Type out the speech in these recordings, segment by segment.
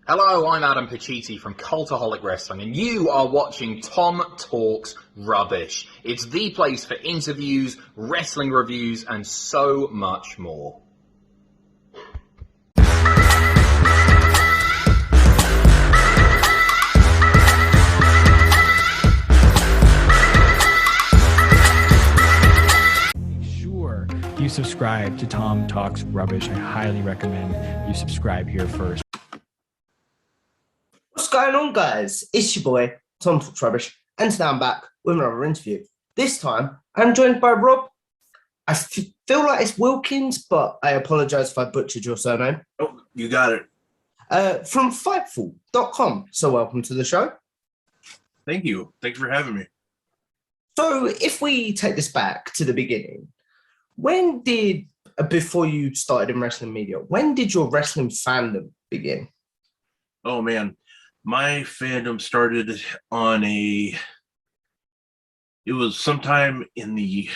Hello, I'm Adam Pacitti from Cultaholic Wrestling, and you are watching Tom Talks Rubbish. It's the place for interviews, wrestling reviews, and so much more. Sure, you subscribe to Tom Talks Rubbish. I highly recommend you subscribe here first. What's going on, guys? It's your boy, Tom Talks Rubbish, and today I'm back with another interview. This time, I'm joined by Rob. I feel like it's Wilkins, but I apologise if I butchered your surname. Oh, you got it. From Fightful.com. So welcome to the show. Thank you. Thanks for having me. So if we take this back to the beginning, before you started in wrestling media, when did your wrestling fandom begin? Oh, man. My fandom started it was sometime in the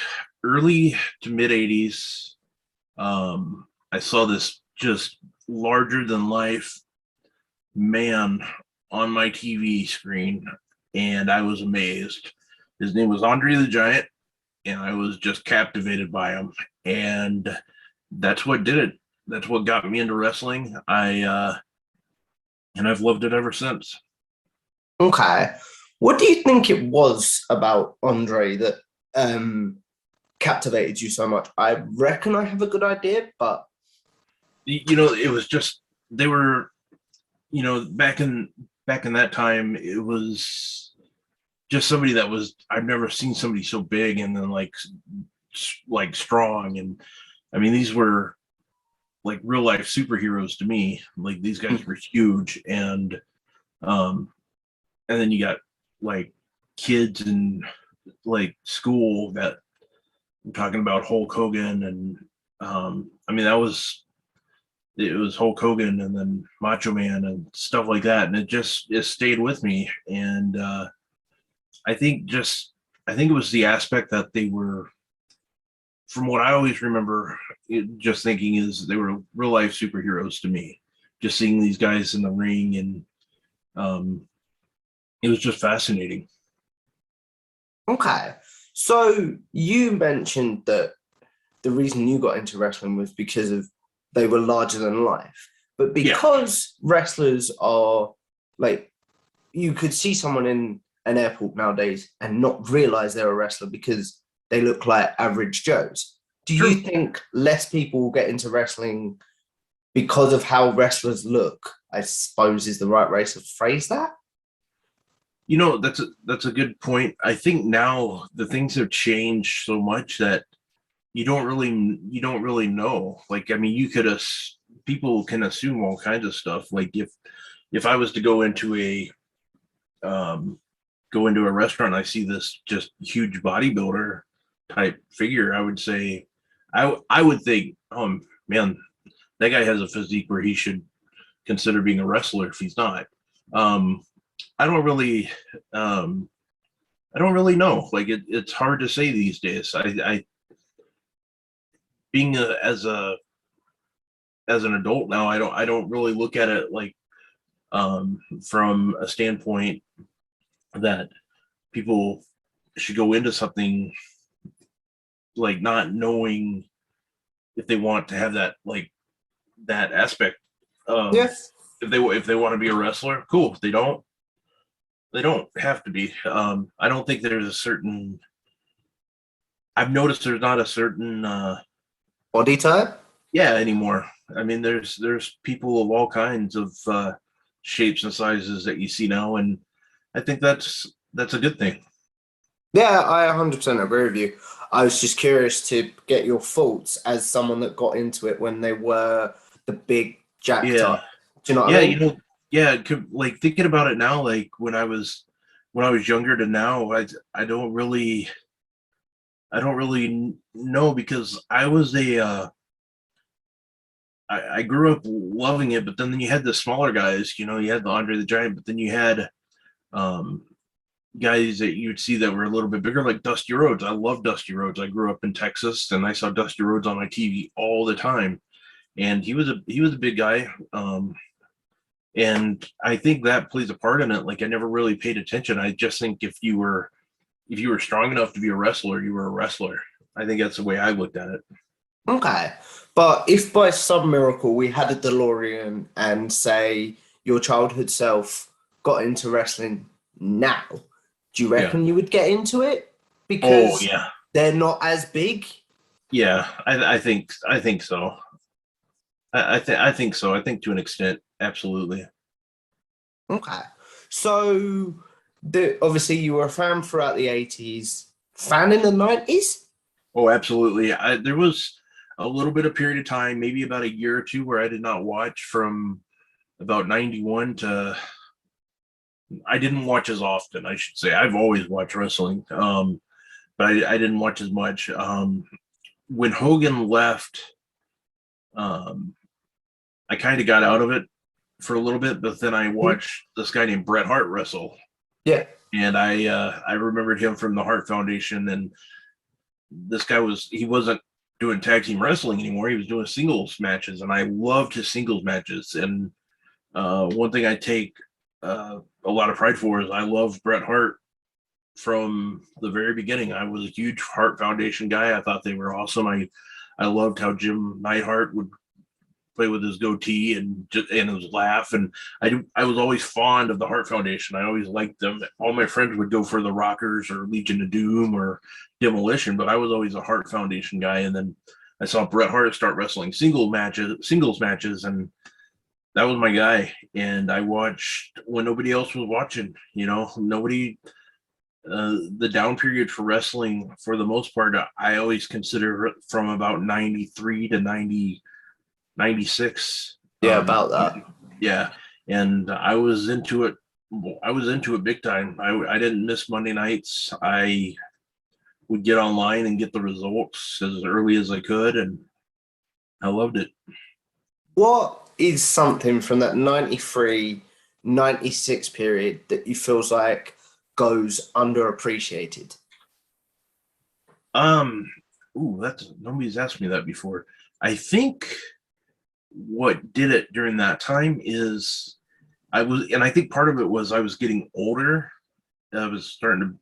early to mid 80s. I saw this just larger than life man on my TV screen, and I was amazed. His name was Andre the Giant, and I was just captivated by him. And that's what did it. That's what got me into wrestling. And I've loved it ever since. Okay. What do you think it was about Andre that captivated you so much? I reckon I have a good idea, but... It was just, they were, back in that time, it was just somebody that was, I've never seen somebody so big and then like strong. And I mean, these were like real life superheroes to me. Like these guys were huge, and then you got like kids in like school that I'm talking about Hulk Hogan, and I mean it was Hulk Hogan and then Macho Man and stuff like that, and it stayed with me. And I think it was the aspect that they were, from what I always remember, just thinking is they were real life superheroes to me. Just seeing these guys in the ring, and it was just fascinating. Okay. So you mentioned that the reason you got into wrestling was because of they were larger than life. But because wrestlers are like, you could see someone in an airport nowadays and not realize they're a wrestler because they look like average Joes. Do you think less people will get into wrestling because of how wrestlers look, I suppose is the right way to phrase that? That's a good point. I think now the things have changed so much that you don't really know. Like, I mean, people can assume all kinds of stuff. Like if I was to go into a restaurant, I see this just huge bodybuilder type figure, I would say, I would think, oh man, that guy has a physique where he should consider being a wrestler if he's not. I don't really know. Like it's hard to say these days. I being as an adult now, I don't really look at it like from a standpoint that people should go into something like not knowing if they want to have that, like that aspect of if they want to be a wrestler, cool. If they don't have to be. I don't think I've noticed there's not a certain Body type? Yeah, anymore. I mean, there's people of all kinds of shapes and sizes that you see now, and I think that's a good thing. Yeah, I 100% agree with you. I was just curious to get your thoughts as someone that got into it when they were the big jacked up. Do you know what I mean? Like thinking about it now, like when I was younger to now, I don't really know, because I was I grew up loving it, but then you had the smaller guys, you had the Andre the Giant, but then you had guys that you'd see that were a little bit bigger, like Dusty Rhodes. I love Dusty Rhodes. I grew up in Texas, and I saw Dusty Rhodes on my TV all the time, and he was a big guy. And I think that plays a part in it. Like I never really paid attention. I just think if you were strong enough to be a wrestler, you were a wrestler. I think that's the way I looked at it. Okay. But if by some miracle we had a DeLorean and say your childhood self got into wrestling now, do you reckon you would get into it? Because they're not as big? Yeah, I think so. I think so. I think to an extent, absolutely. Okay. So obviously you were a fan throughout the 80s, fan in the 90s? Oh, absolutely. There was a little bit of period of time, maybe about a year or two, where I did not watch from about 91 to, I didn't watch as often, I should say. I've always watched wrestling, but I didn't watch as much. When Hogan left, I kind of got out of it for a little bit, but then I watched this guy named Bret Hart wrestle. Yeah. And I remembered him from the Hart Foundation, and this guy he wasn't doing tag team wrestling anymore. He was doing singles matches, and I loved his singles matches. And one thing I take a lot of pride for is I love Bret Hart from the very beginning. I was a huge Hart Foundation guy. I thought they were awesome. I loved how Jim Neidhart would play with his goatee and his laugh, and I was always fond of the Hart Foundation. I always liked them. All my friends would go for the Rockers or Legion of Doom or Demolition, but I was always a Hart Foundation guy. And then I saw Bret Hart start wrestling singles matches, and that was my guy. And I watched when nobody else was watching. Nobody. The down period for wrestling, for the most part, I always consider from about 93 to 96. Yeah, about that. Yeah. And I was into it big time. I didn't miss Monday nights. I would get online and get the results as early as I could, and I loved it. What is something from that 93, 96 period that you feels like goes underappreciated? Nobody's asked me that before. I think what did it during that time is I think part of it was I was getting older. I was starting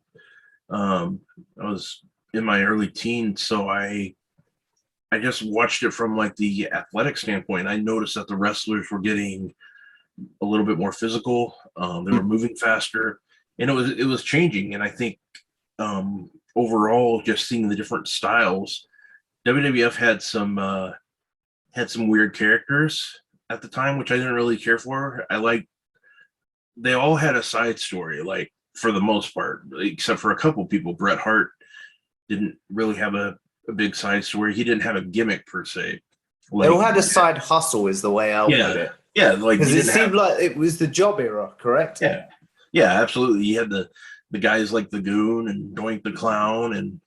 to, I was in my early teens, so I just watched it from like the athletic standpoint. I noticed that the wrestlers were getting a little bit more physical. They were moving faster, and it was changing. And I think overall, just seeing the different styles, WWF had some weird characters at the time, which I didn't really care for. They all had a side story, like for the most part, except for a couple people. Bret Hart didn't really have a big side story. He didn't have a gimmick per se. They all had a side hustle, is the way I'll put it. Yeah, like because it seemed like it was the job era, correct? Yeah, absolutely. You had the guys like the Goon and Doink the Clown, and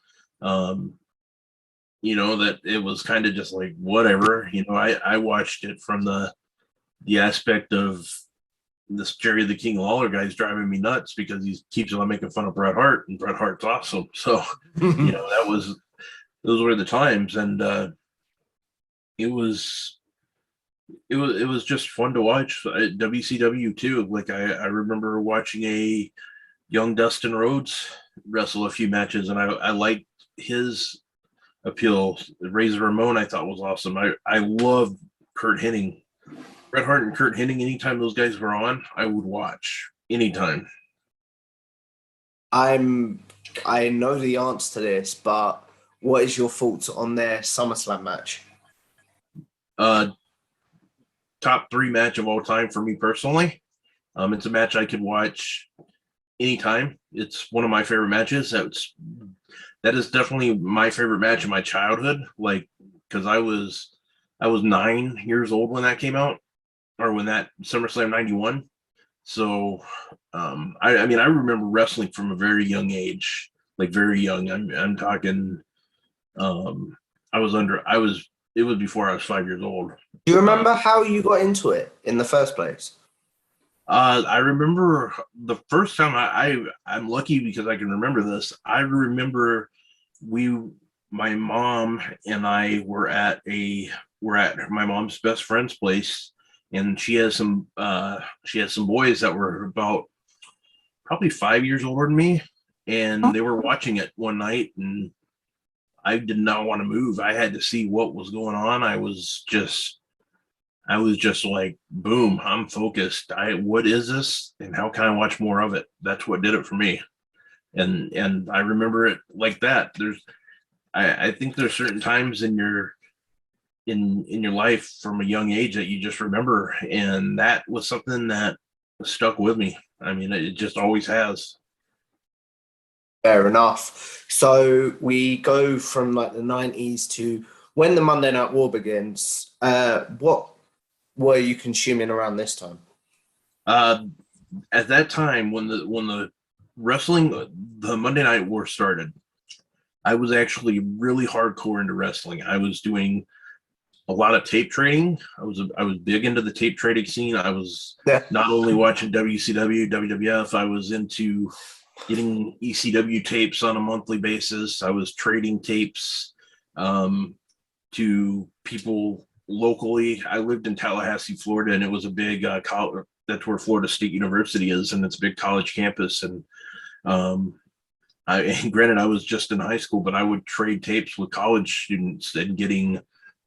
that it was kind of just like whatever. I watched it from the aspect of this Jerry the King Lawler guy's driving me nuts because he keeps on making fun of Bret Hart, and Bret Hart's awesome. So those were the times, and it was just fun to watch. WCW too. Like I remember watching a young Dustin Rhodes wrestle a few matches, and I liked his appeal. Razor Ramon I thought was awesome. I loved Kurt Hennig. Bret Hart and Kurt Hennig, anytime those guys were on, I would watch anytime. I know the answer to this, but what is your thoughts on their SummerSlam match? Top 3 match of all time for me personally. It's a match I could watch anytime. It's one of my favorite matches. That is definitely my favorite match of my childhood. Like, because I was 9 years old when that came out, or when that SummerSlam 91. So, I remember wrestling from a very young age, like very young. I'm talking, it was before I was 5 years old. Do you remember how you got into it in the first place? I remember the first time I'm lucky because I can remember this. I remember my mom and I were at my mom's best friend's place, and she has some boys that were about probably 5 years older than me, and they were watching it one night, and I did not want to move. I had to see what was going on. I was just like, boom, I'm focused. What is this, and how can I watch more of it? That's what did it for me. And I remember it like that. I think there's certain times in your life from a young age that you just remember, and that was something that stuck with me. I mean, it just always has. Fair enough. So we go from like the 90s to when the Monday Night War begins. What were you consuming around this time? At that time, when the wrestling, the Monday Night War started, I was actually really hardcore into wrestling. I was doing a lot of tape trading. I was big into the tape trading scene. I was not only watching WCW, WWF, I was into getting ECW tapes on a monthly basis. I was trading tapes to people locally. I lived in Tallahassee, Florida, and it was a big college. That's where Florida State University is, and it's a big college campus. And granted, I was just in high school, but I would trade tapes with college students and getting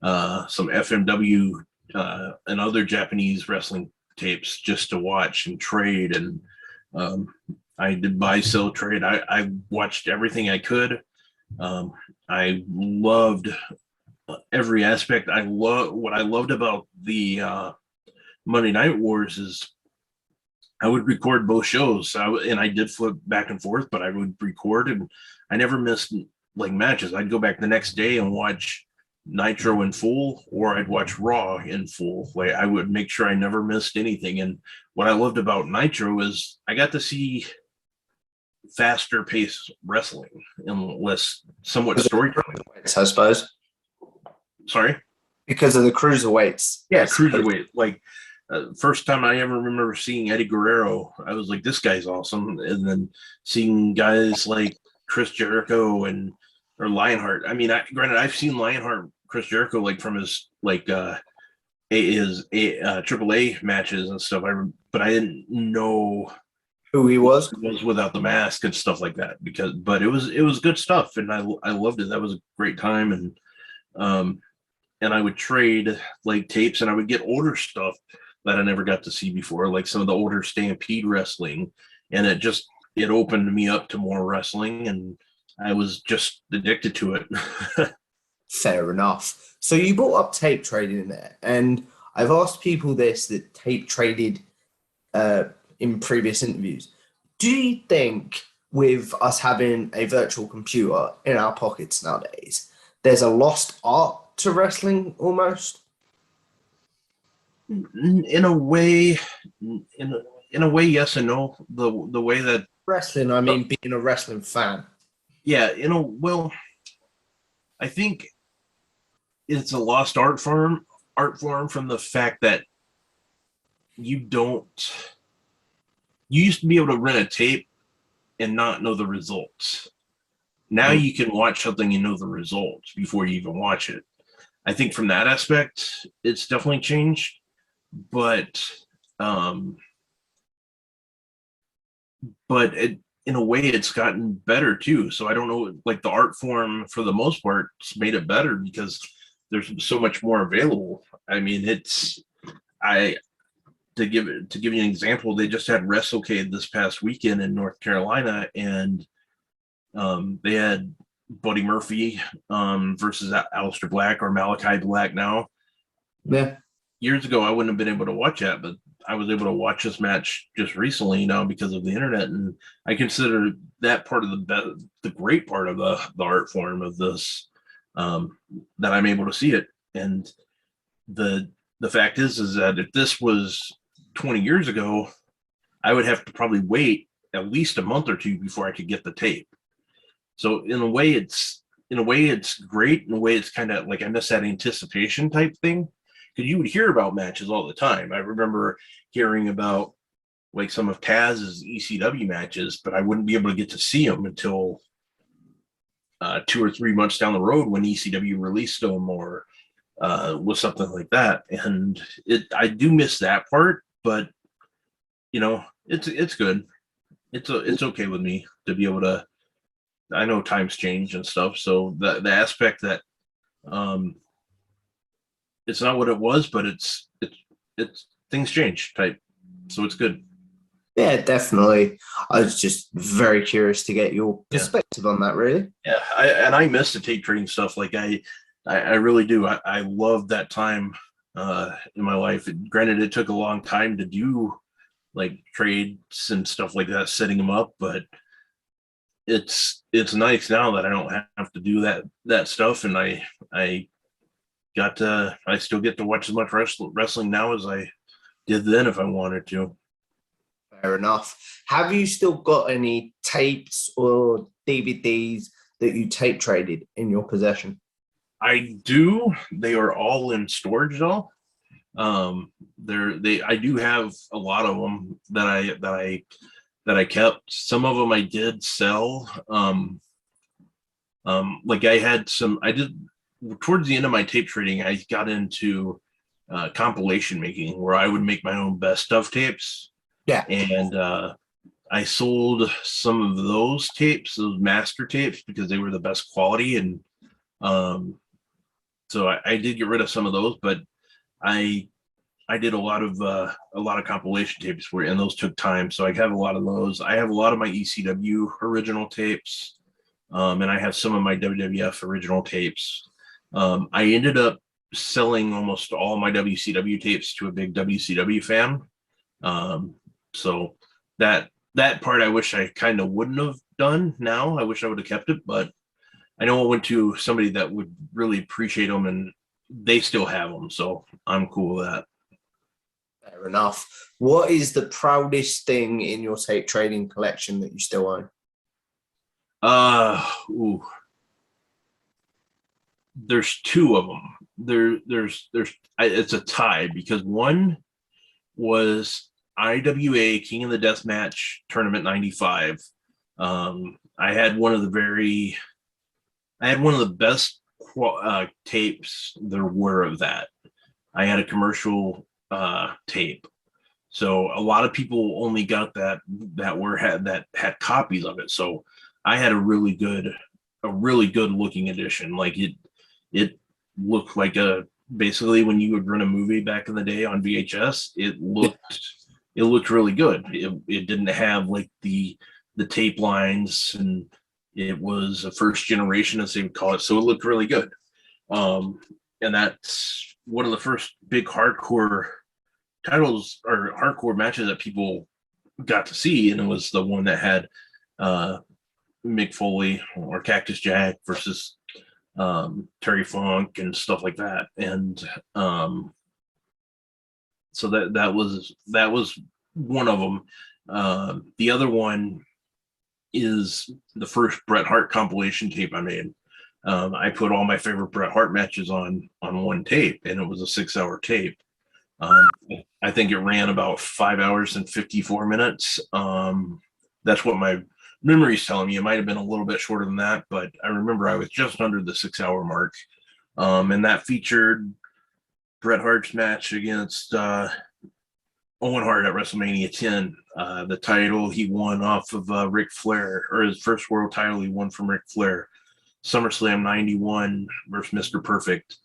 some FMW and other Japanese wrestling tapes just to watch and trade. And I did buy, sell, trade. I watched everything I could. I loved every aspect. What I loved about the Monday Night Wars is I would record both shows. And I did flip back and forth, but I would record, and I never missed like matches. I'd go back the next day and watch Nitro in full, or I'd watch Raw in full. Like, I would make sure I never missed anything. And what I loved about Nitro is I got to see faster paced wrestling and less somewhat storytelling, I suppose. Sorry? Because of the cruiserweights. Yeah, cruiserweight. Like, first time I ever remember seeing Eddie Guerrero, I was like, this guy's awesome. And then seeing guys like Chris Jericho or Lionheart. I mean, granted, I've seen Lionheart, Chris Jericho, like from his AAA matches and stuff. But I didn't know who he was without the mask and stuff like that. But it was good stuff, and I loved it. That was a great time. And I would trade like tapes, and I would get older stuff that I never got to see before, like some of the older Stampede wrestling, and it opened me up to more wrestling, and I was just addicted to it. Fair enough. So you brought up tape trading in there, and I've asked people that tape traded in previous interviews. Do you think with us having a virtual computer in our pockets nowadays, there's a lost art to wrestling almost? In a way, yes and no. The way that Wrestling, I mean, being a wrestling fan. Yeah, I think it's a lost art form from the fact that you used to be able to rent a tape and not know the results. Now you can watch something and know the results before you even watch it. I think from that aspect, it's definitely changed, but in a way, it's gotten better too. So I don't know, like the art form for the most part, it's made it better because there's so much more available. I mean, to give you an example, they just had WrestleCade this past weekend in North Carolina, and they had Buddy Murphy versus Aleister Black, or Malachi Black now. Yeah. Years ago, I wouldn't have been able to watch that, but I was able to watch this match just recently now because of the internet, and I consider that part of the great part of the art form of this, that I'm able to see it. And the fact is that if this was 20 years ago, I would have to probably wait at least a month or two before I could get the tape. So in a way it's great. In a way, it's kind of like I miss that anticipation type thing, because you would hear about matches all the time. I remember hearing about like some of Taz's ECW matches, but I wouldn't be able to get to see them until 2 or 3 months down the road when ECW released them, or with something like that. And I do miss that part, but it's good. It's okay with me to be able to. I know times change and stuff, so the aspect that um, it's not what it was, but it's things change type, so it's good. Yeah, definitely. I was just very curious to get your Yeah. perspective on that, really. Yeah, I miss the tape trading stuff. Like I really do. I love that time in my life. Granted, it took a long time to do like trades and stuff like that, setting them up, but it's nice now that I don't have to do that stuff, and I I still get to watch as much wrestling now as I did then if I wanted to. Fair enough. Have you still got any tapes or DVDs that you tape traded in your possession? I do. They are all in storage though. I do have a lot of them that I kept. Some of them I did sell. Like I did towards the end of my tape trading, I got into compilation making where I would make my own best of tapes. Yeah. And I sold some of those tapes, those master tapes, because they were the best quality. And so I did get rid of some of those, but I did a lot of compilation tapes and those took time. So I have a lot of those. I have a lot of my ECW original tapes, and I have some of my WWF original tapes. I ended up selling almost all my WCW tapes to a big WCW fan. So that part I wish I kind of wouldn't have done now. I wish I would have kept it, but I know I went to somebody that would really appreciate them and they still have them. So I'm cool with that. Fair enough. What is the proudest thing in your tape trading collection that you still own? There's two of them. It's a tie because one was IWA King of the Death Match Tournament '95. I had one of the best tapes there were of that. I had a commercial tape, so a lot of people only got that had copies of it. So I had a really good looking edition. Like it looked like basically when you would run a movie back in the day on VHS, it looked really good. It didn't have like the tape lines, and it was a first generation, as they would call it. So it looked really good. And that's one of the first big hardcore titles or hardcore matches that people got to see. And it was the one that had Mick Foley or Cactus Jack versus Terry Funk and stuff like that. And so that was one of them. The other one is the first Bret Hart compilation tape I made. I put all my favorite Bret Hart matches on one tape, and it was a 6-hour tape. I think it ran about 5 hours and 54 minutes. That's what my memory's telling me. It might have been a little bit shorter than that, but I remember I was just under the 6-hour mark. And that featured Bret Hart's match against Owen Hart at WrestleMania 10. The title he won off of Ric Flair, or his first world title he won from Ric Flair. SummerSlam 91 versus Mr. Perfect.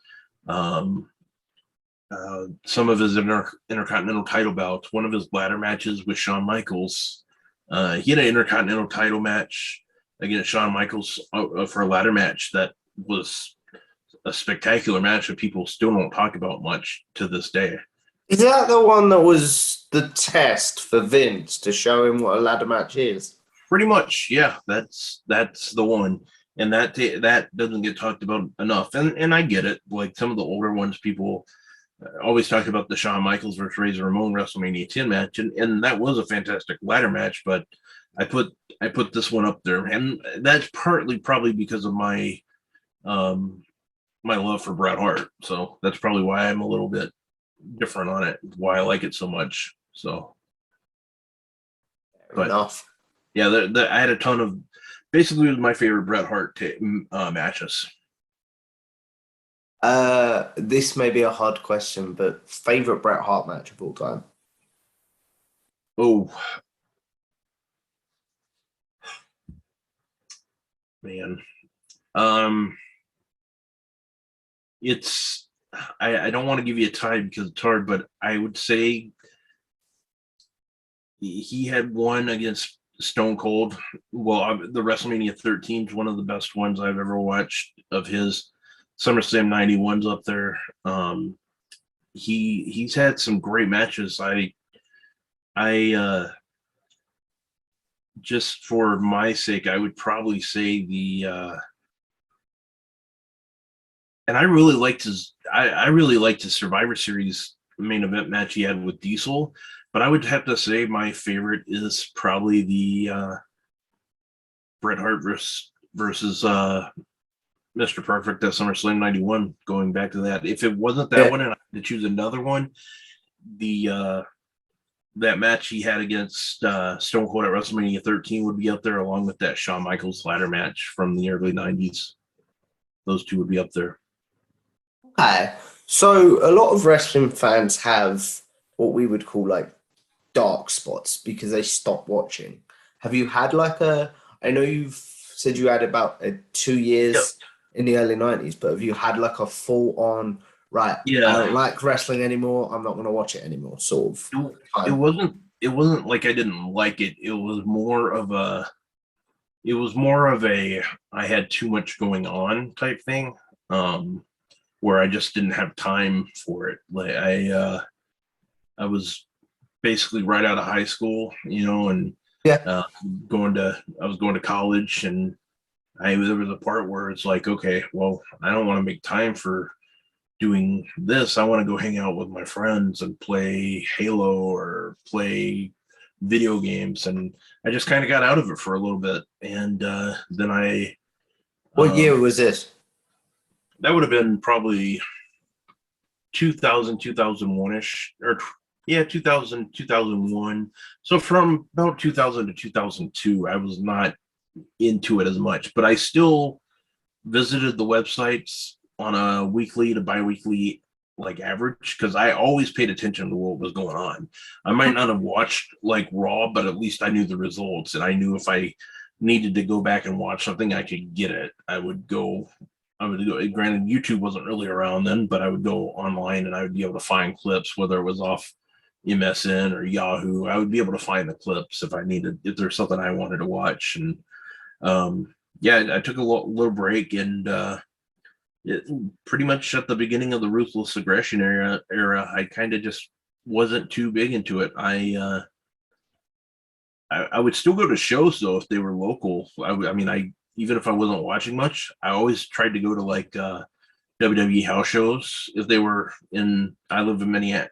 Some of his intercontinental title bouts, one of his ladder matches with Shawn Michaels. He had an intercontinental title match against Shawn Michaels for a ladder match that was a spectacular match that people still don't talk about much to this day. Is that the one that was the test for Vince to show him what a ladder match is? Pretty much, yeah. That's the one, and that doesn't get talked about enough. And I get it. Like some of the older ones, people always talk about the Shawn Michaels versus Razor Ramon WrestleMania 10 match, and that was a fantastic ladder match. But I put this one up there, and that's partly probably because of my my love for Bret Hart. So that's probably why I'm a little bit different on it, why I like it so much. So, Fair enough. Yeah, I had a ton of, basically it was my favorite Bret Hart matches. This may be a hard question, but favorite Bret Hart match of all time? Oh man. Um, it's I don't want to give you a tie because it's hard, but I would say he had one against Stone Cold. Well, the WrestleMania 13 is one of the best ones I've ever watched of his. SummerSlam 91's up there. He's had some great matches. I just for my sake, I would probably say and I really liked his Survivor Series main event match he had with Diesel, but I would have to say my favorite is probably the Bret Hart versus Mr. Perfect at SummerSlam 91. Going back to that, if it wasn't that one and I had to choose another one, the that match he had against Stone Cold at WrestleMania 13 would be up there, along with that Shawn Michaels ladder match from the early 90s. Those two would be up there. Okay. So a lot of wrestling fans have what we would call like dark spots because they stop watching. Have you had like I know you've said you had about 2 years in the early 90s, but have you had like a full on, right, Yeah. I don't like wrestling anymore, I'm not going to watch it anymore sort of It time? wasn't like I didn't like it. It was more of a I had too much going on type thing. Where I just didn't have time for it. Like I was basically right out of high school, and Yeah. I was going to college, and there was a part where it's like, okay, well, I don't want to make time for doing this. I want to go hang out with my friends and play Halo or play video games, and I just kind of got out of it for a little bit, and then What year was this? that would have been probably 2000, 2001-ish, or yeah, 2000, 2001. So from about 2000 to 2002, I was not into it as much, but I still visited the websites on a weekly to biweekly like average, because I always paid attention to what was going on. I might not have watched like Raw, but at least I knew the results, and I knew if I needed to go back and watch something, I could get it. I would go. Granted, YouTube wasn't really around then, but I would go online and I would be able to find clips, whether it was off MSN or Yahoo. I would be able to find the clips if there's something I wanted to watch. And yeah, I took a little break, and pretty much at the beginning of the Ruthless Aggression era, I kind of just wasn't too big into it. I would still go to shows though if they were local. I mean, even if I wasn't watching much, I always tried to go to like WWE house shows if they were in. I live in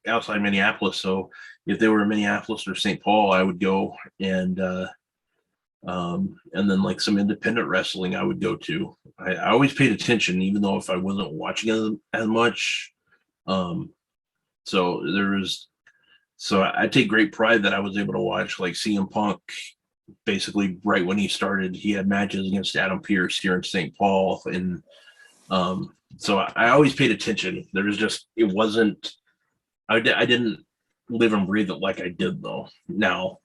outside Minneapolis, so if they were in Minneapolis or St. Paul, I would go, and then like some independent wrestling I would go to. I always paid attention, even though if I wasn't watching as much. So there was. So I take great pride that I was able to watch like CM Punk. Basically, right when he started, he had matches against Adam Pearce here in St. Paul, and so I always paid attention. There was just it wasn't. I didn't live and breathe it like I did though now.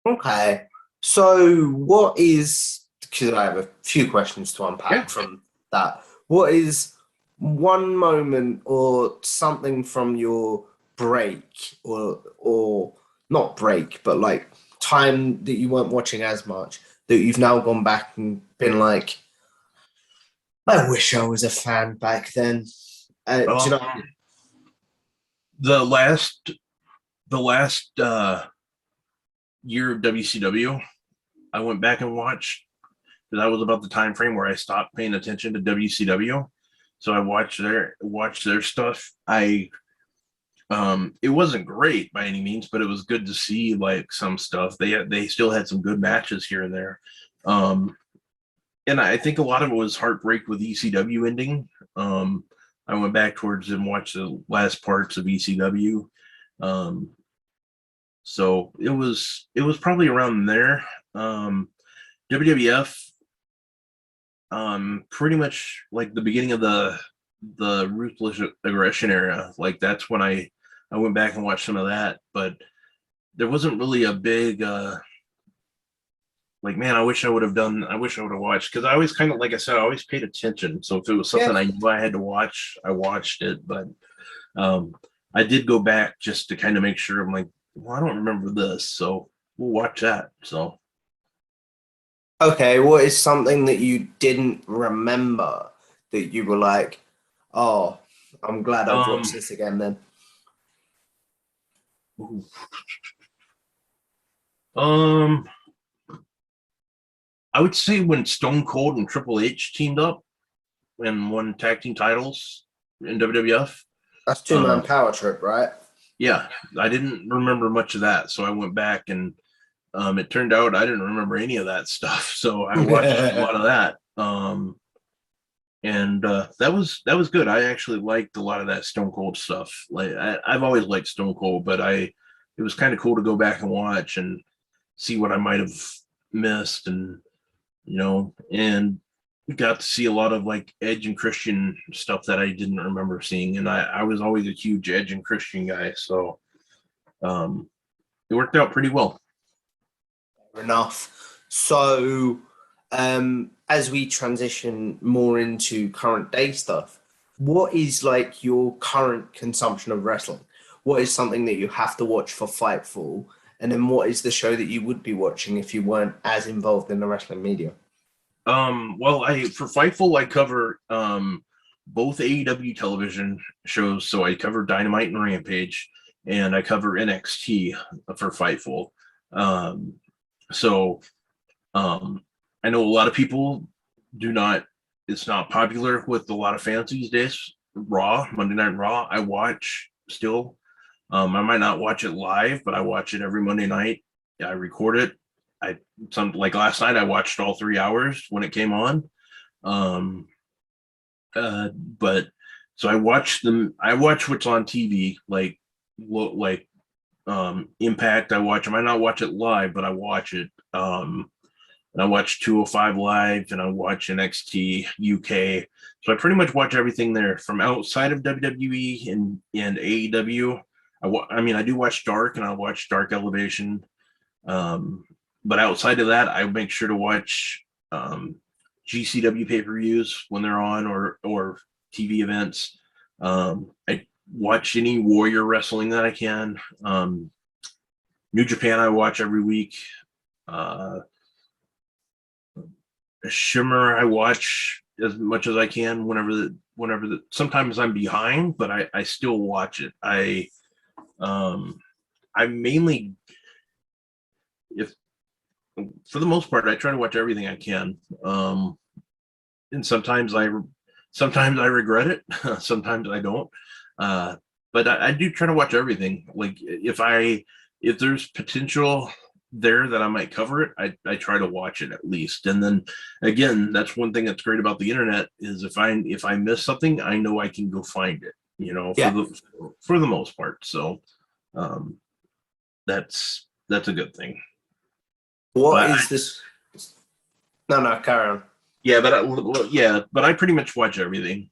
Okay. So what is, because I have a few questions to unpack from that. What is one moment or something from your break or not break, but like time that you weren't watching as much that you've now gone back and been like, I wish I was a fan back then. Do you know? The last year of WCW, I went back and watched, because that was about the time frame where I stopped paying attention to WCW. So I watched their stuff. It wasn't great by any means, but it was good to see like some stuff. They still had some good matches here and there. And I think a lot of it was heartbreak with ECW ending. I went back towards and watched the last parts of ECW. So it was probably around there. WWF, pretty much like the beginning of the the Ruthless Aggression era. Like that's when I went back and watched some of that, but there wasn't really a big like, man, I wish I would have watched, because I always kind of, like I said, I always paid attention. So if it was something I knew I had to watch, I watched it. But I did go back just to kind of make sure. I'm like, well, I don't remember this, so we'll watch that. So Okay, what is something that you didn't remember that you were like, oh, I'm glad I've watched this again then? I would say when Stone Cold and Triple H teamed up and won tag team titles in WWF. That's two-man power trip, right? Yeah, I didn't remember much of that, so I went back and it turned out I didn't remember any of that stuff. So I watched a lot of that. And that was good. I actually liked a lot of that Stone Cold stuff. Like I've always liked Stone Cold, but it was kind of cool to go back and watch and see what I might have missed, and and got to see a lot of like Edge and Christian stuff that I didn't remember seeing. And I was always a huge Edge and Christian guy, so it worked out pretty well. Fair enough. So as we transition more into current day stuff, what is like your current consumption of wrestling? What is something that you have to watch for Fightful? And then what is the show that you would be watching if you weren't as involved in the wrestling media? Well, for Fightful, I cover both AEW television shows. So I cover Dynamite and Rampage, and I cover NXT for Fightful. I know a lot of people it's not popular with a lot of fans these days. Monday Night Raw, I watch still. I might not watch it live, but I watch it every Monday night. I record it. Like last night, I watched all 3 hours when it came on. But so I watch what's on TV, like Impact. I might not watch it live, but I watch it. And I watch 205 Live, and I watch NXT UK. So I pretty much watch everything there from outside of WWE and AEW. I do watch Dark, and I watch Dark Elevation. But outside of that, I make sure to watch GCW pay-per-views when they're on, or TV events. I watch any Warrior wrestling that I can. New Japan I watch every week. Shimmer I watch as much as I can whenever sometimes I'm behind, but I still watch it. I mainly, if for the most part, I try to watch everything I can. And sometimes I regret it. Sometimes I don't. But I do try to watch everything. Like if there's potential there that I might cover it, I try to watch it at least. And then again, that's one thing that's great about the internet is if I miss something, I know I can go find it, for the most part. So that's a good thing. What is this? No, carry on. Yeah, but I pretty much watch everything.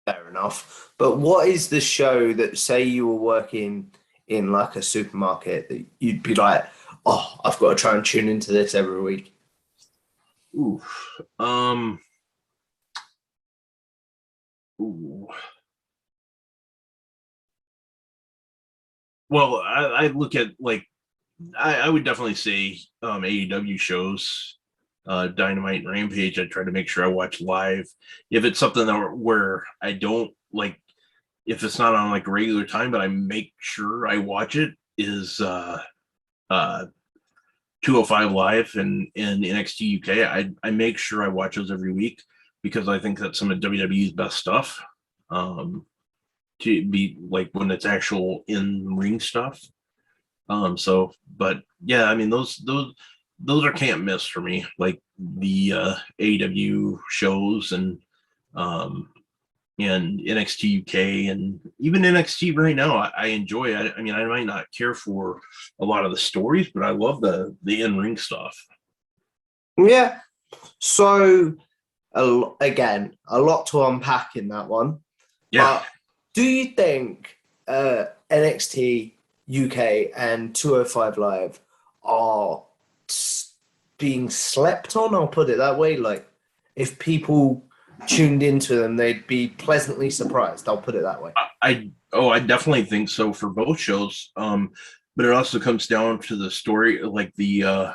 Fair enough. But what is the show that, say you were working in like a supermarket, that you'd be like, oh, I've got to try and tune into this every week? Ooh. Well, I look at like I would definitely say AEW shows, Dynamite and Rampage. I try to make sure I watch live. If it's something where I don't like, if it's not on like regular time, but I make sure I watch it, is 205 Live and NXT UK. I make sure I watch those every week because I think that's some of WWE's best stuff. To be like when it's actual in ring stuff. But yeah, I mean those are can't miss for me. Like the AEW shows and NXT UK and even NXT right now, I enjoy. I mean, I might not care for a lot of the stories, but I love the in ring stuff. Yeah. So again, a lot to unpack in that one. Yeah. But do you think NXT UK and 205 Live are being slept on? I'll put it that way. Like, if people tuned into them, they'd be pleasantly surprised. I'll put it that way. I definitely think so for both shows. But it also comes down to the story, like the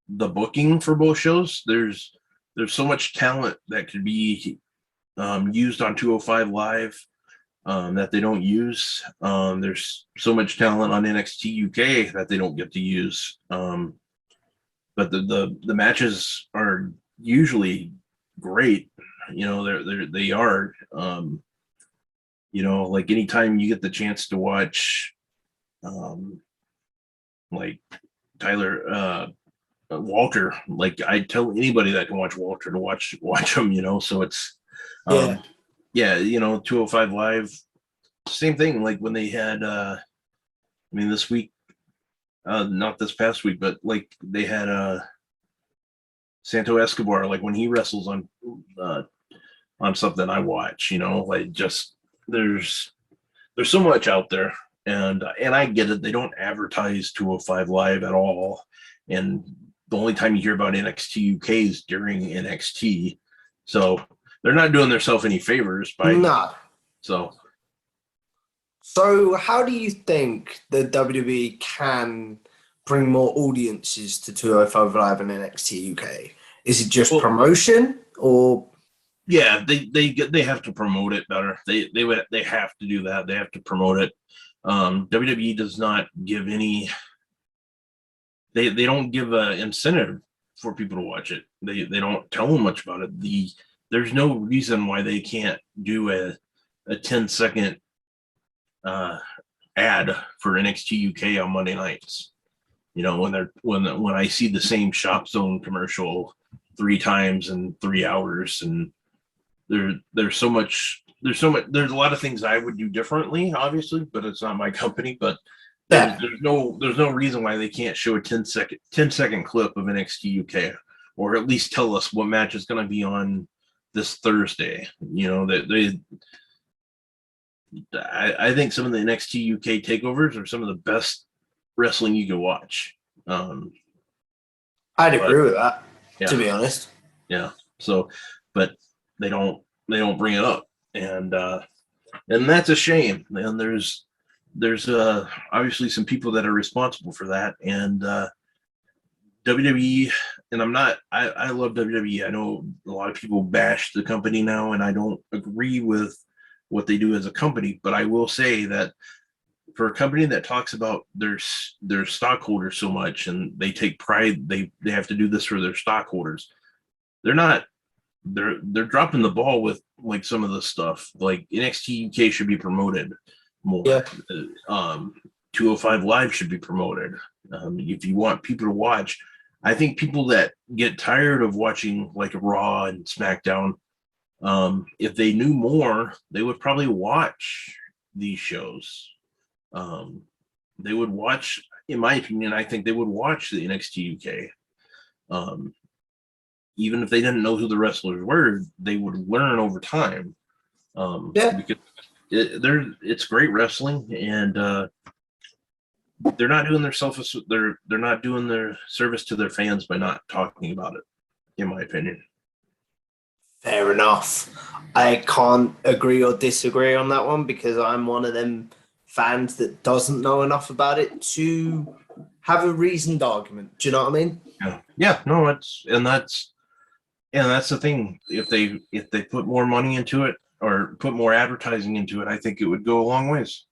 booking for both shows. There's so much talent that could be used on 205 Live that they don't use. There's so much talent on NXT UK that they don't get to use. But the matches are usually great. You know, they are. You know, like anytime you get the chance to watch, like Tyler. Walter, like I tell anybody that can watch Walter to watch him, you know. So it's yeah, you know, 205 Live, same thing. Like when they had I mean this week, not this past week, but like they had Santo Escobar, like when he wrestles on something I watch, you know, like just there's so much out there, and I get it, they don't advertise 205 Live at all, and the only time you hear about NXT UK is during NXT, so they're not doing themselves any favors by So how do you think the WWE can bring more audiences to 205 Live and NXT UK? Is it just promotion, or? Yeah, they have to promote it better. They have to do that. They have to promote it. WWE does not give any. They don't give an incentive for people to watch it. They don't tell them much about it. There's no reason why they can't do a 10-second ad for NXT UK on Monday nights. You know, when I see the same Shop Zone commercial 3 times in 3 hours, and there's so much. There's a lot of things I would do differently, obviously, but it's not my company. But there's no reason why they can't show a 10-second clip of NXT UK, or at least tell us what match is going to be on this Thursday. You know, I think some of the NXT UK takeovers are some of the best wrestling you can watch. I'd agree with that, to be honest. Yeah. So, but they don't bring it up, and that's a shame. And there's obviously some people that are responsible for that, and WWE. And I love WWE. I know a lot of people bash the company now, and I don't agree with what they do as a company, but I will say that for a company that talks about their stockholders so much, and they take pride, they have to do this for their stockholders. They're dropping the ball with like some of the stuff. Like NXT UK should be promoted more. Yeah. 205 Live should be promoted. If you want people to watch, I think people that get tired of watching like Raw and SmackDown, if they knew more, they would probably watch these shows. They would watch, in my opinion, I think they would watch the NXT UK. Even if they didn't know who the wrestlers were, they would learn over time. Because it's great wrestling, and they're not doing they're not doing their service to their fans by not talking about it, in my opinion. Fair enough. I can't agree or disagree on that one, because I'm one of them fans that doesn't know enough about it to have a reasoned argument. Do you know what I mean? Yeah. No, that's the thing. If they put more money into it, or put more advertising into it, I think it would go a long ways.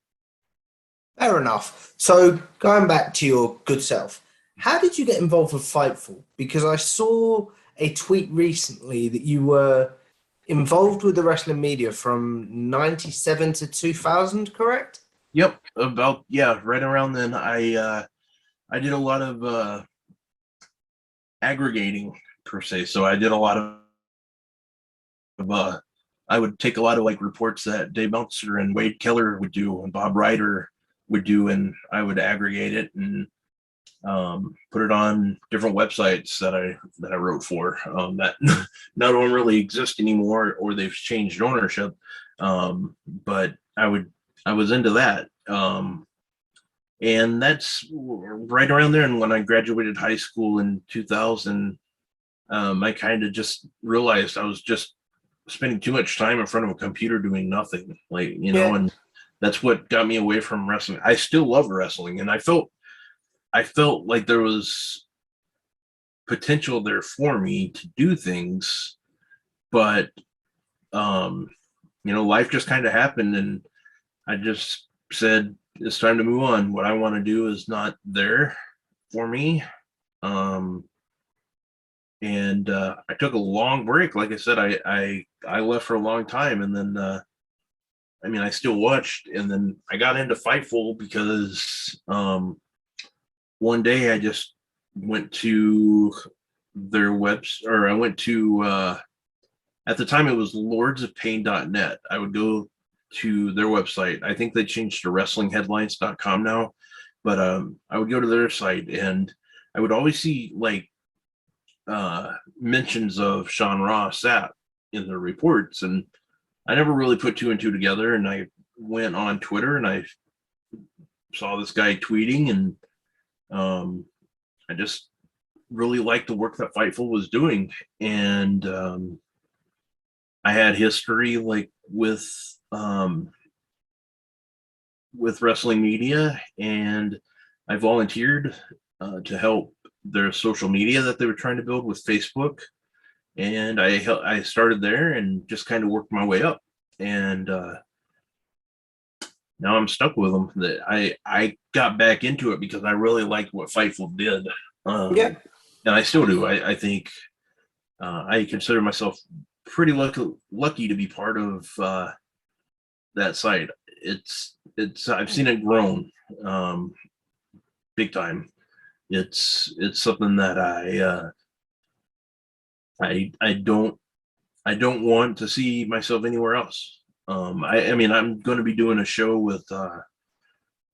Fair enough. So going back to your good self, how did you get involved with Fightful? Because I saw a tweet recently that you were involved with the wrestling media from 97 to 2000, correct? Yep. Right around then. I did a lot of aggregating, per se. So I did a lot of I would take a lot of like reports that Dave Meltzer and Wade Keller would do, and Bob Ryder would do, and I would aggregate it and put it on different websites that I wrote for, that none of them really exist anymore, or they've changed ownership. But I was into that. And that's right around there. And when I graduated high school in 2000, I kind of just realized I was just spending too much time in front of a computer doing nothing, like, and that's what got me away from wrestling. I still love wrestling, and I felt like there was potential there for me to do things, but life just kind of happened, and I just said it's time to move on. What I want to do is not there for me. And I took a long break. Like I said, I left for a long time, and then I still watched, and then I got into Fightful because one day I just went to their website, or I went to at the time it was lordsofpain.net. I would go to their website. I think they changed to wrestlingheadlines.com now, but I would go to their site, and I would always see like mentions of Shawn Ross Sapp in the reports, and I never really put two and two together. And I went on Twitter and I saw this guy tweeting, and I just really liked the work that Fightful was doing. And I had history like with wrestling media, and I volunteered to help their social media that they were trying to build with Facebook, and I started there and just kind of worked my way up, and now I'm stuck with them. That I got back into it because I really liked what Fightful did, and I still do. I think I consider myself pretty lucky to be part of that site. It's I've seen it grown big time. It's something that I don't want to see myself anywhere else. I'm going to be doing a show with I'm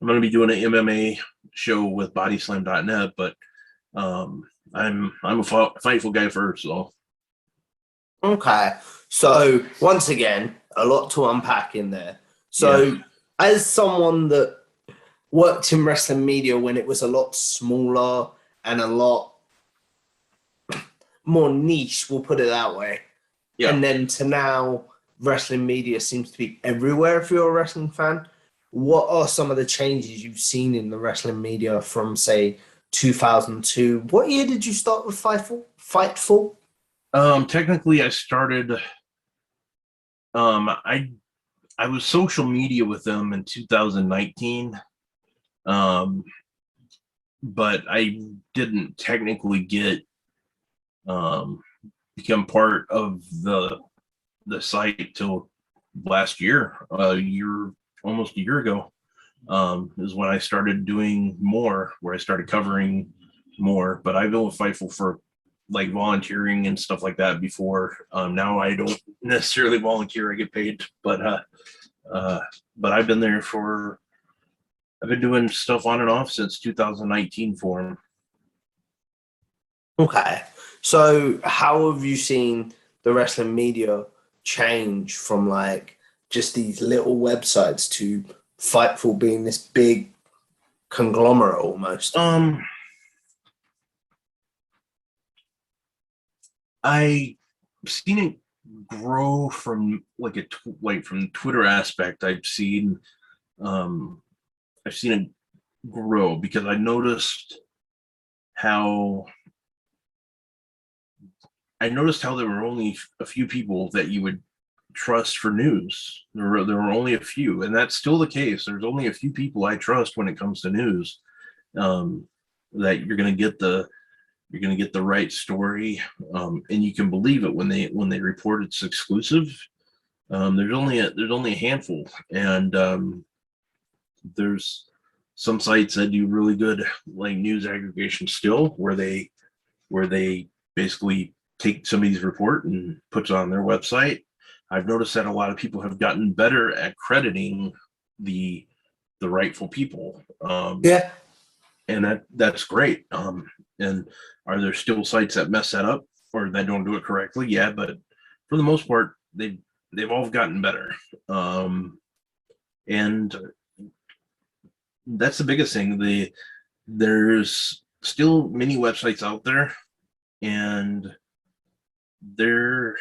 going to be doing an MMA show with bodyslam.net, but I'm a Fightful guy first. So Okay, so once again, a lot to unpack in there. So as someone that worked in wrestling media when it was a lot smaller and a lot more niche, we'll put it that way. Yeah. And then to now, wrestling media seems to be everywhere if you're a wrestling fan. What are some of the changes you've seen in the wrestling media from, say, 2002? What year did you start with Fightful? Technically, I started. I was social media with them in 2019. But I didn't technically get become part of the site till last year. Almost a year ago, is when I started doing more, where I started covering more. But I've been with Fightful for like volunteering and stuff like that before. Now I don't necessarily volunteer; I get paid. But I've been there for. I've been doing stuff on and off since 2019 for him. Okay. So how have you seen the wrestling media change from like just these little websites to Fightful being this big conglomerate almost? I've seen it grow from from the Twitter aspect. I've seen it grow because I noticed how there were only a few people that you would trust for news. There were only a few, and that's still the case. There's only a few people I trust when it comes to news. That you're going to get the right story, and you can believe it when they report it's exclusive. There's only a handful, and there's some sites that do really good like news aggregation still, where they basically take somebody's report and puts it on their website. I've noticed that a lot of people have gotten better at crediting the rightful people. and that's great. And are there still sites that mess that up or that don't do it correctly? Yeah, but for the most part, they've all gotten better. And that's the biggest thing. There's still many websites out there, and they're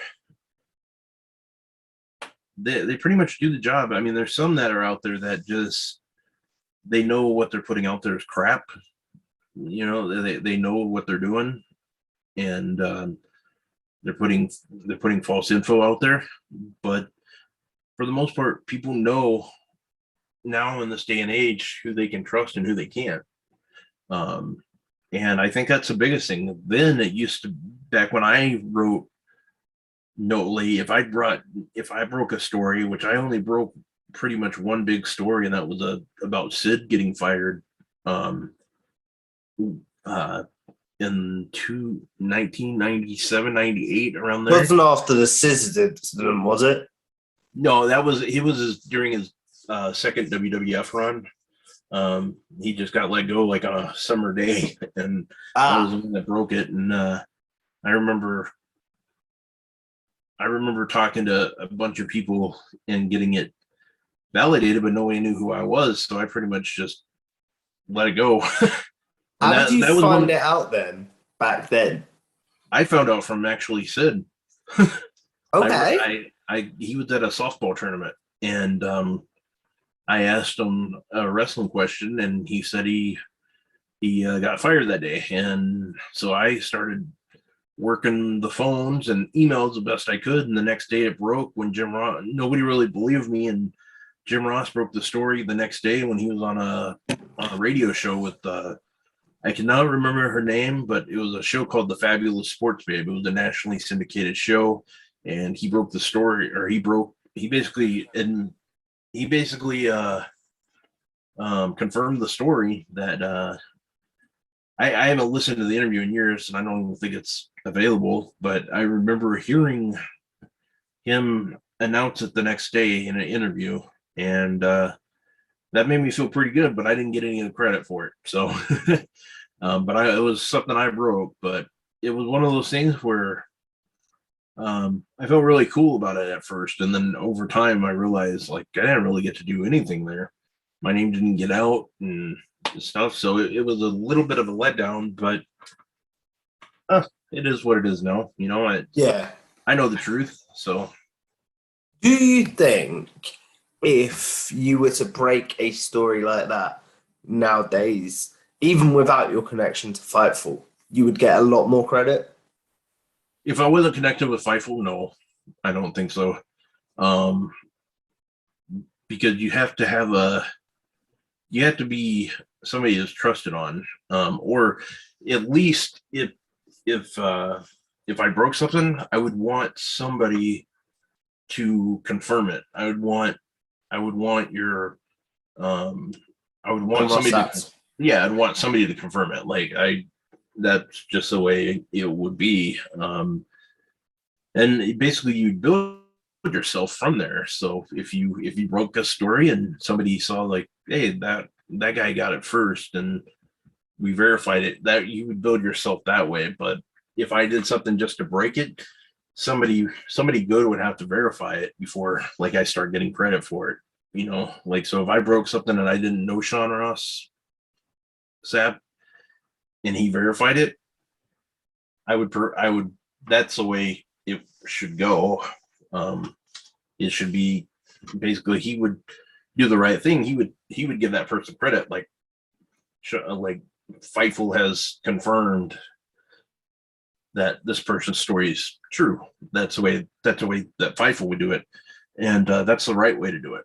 they pretty much do the job. I mean, there's some that are out there that just they know what they're putting out there is crap. You know, they know what they're doing, and they're putting false info out there. But for the most part, people know now in this day and age who they can trust and who they can't. And I think that's the biggest thing. Then it used to, back when I wrote Notley, if I broke a story, which I only broke pretty much one big story, and that was about Sid getting fired in 1997, 98, around there. Wasn't after the scissors incident, was it? No, he was during his second WWF run. He just got let go like on a summer day, and I was the one that broke it. And I remember talking to a bunch of people and getting it validated, but nobody knew who I was, so I pretty much just let it go. How did you find it out then? Back then, I found out from actually Sid. Okay. He was at a softball tournament, and I asked him a wrestling question, and he said he got fired that day, and so I started working the phones and emails the best I could. And the next day it broke when Jim Ross. Nobody really believed me, and Jim Ross broke the story the next day when he was on a radio show with I cannot remember her name, but it was a show called The Fabulous Sports Babe. It was a nationally syndicated show, and he broke the story, or he basically confirmed the story that I haven't listened to the interview in years, and I don't even think it's available, but I remember hearing him announce it the next day in an interview, and that made me feel pretty good, but I didn't get any of the credit for it. So, but it was something I broke, but it was one of those things where I felt really cool about it at first, and then over time I realized like I didn't really get to do anything there. My name didn't get out and stuff, so it was a little bit of a letdown, but it is what it is now. You know, I know the truth. So, do you think if you were to break a story like that nowadays, even without your connection to Fightful, you would get a lot more credit? If I wasn't connected with Fightful, no, I don't think so. Because you have to be somebody that's trusted on, or at least if I broke something, I would want somebody to confirm it. I would want your I would want I'd want somebody to confirm it. Like that's just the way it would be. And basically you build yourself from there. So if you broke a story and somebody saw like, hey, that guy got it first and we verified it, that you would build yourself that way. But if I did something just to break it, somebody good would have to verify it before like I start getting credit for it. You know, like, so if I broke something and I didn't know Shawn Ross Sapp and he verified it, I would that's the way it should go. It should be basically he would do the right thing. He would give that person credit, like Fightful has confirmed that this person's story is true. That's the way that Fightful would do it, and that's the right way to do it.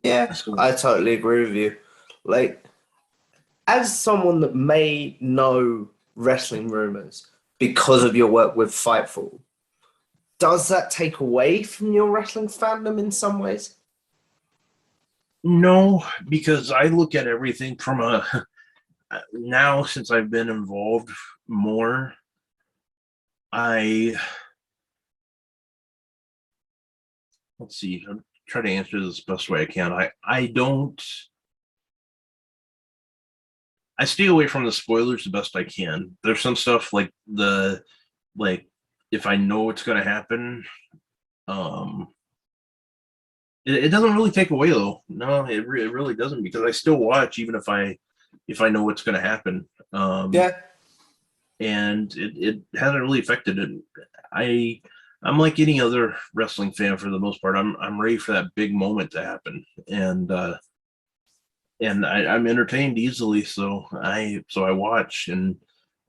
Yeah, I totally agree with you. Like, as someone that may know wrestling rumors because of your work with Fightful, does that take away from your wrestling fandom in some ways? No, because I look at everything from now since I've been involved more, let's see, I'm trying to answer this the best way I can. I don't I stay away from the spoilers the best I can. There's some stuff like if I know what's going to happen, um, it doesn't really take away though. No, it really doesn't, because I still watch even if I know what's going to happen. Yeah. And it hasn't really affected it. I'm like any other wrestling fan for the most part. I'm ready for that big moment to happen, and I'm entertained easily. So I watch, and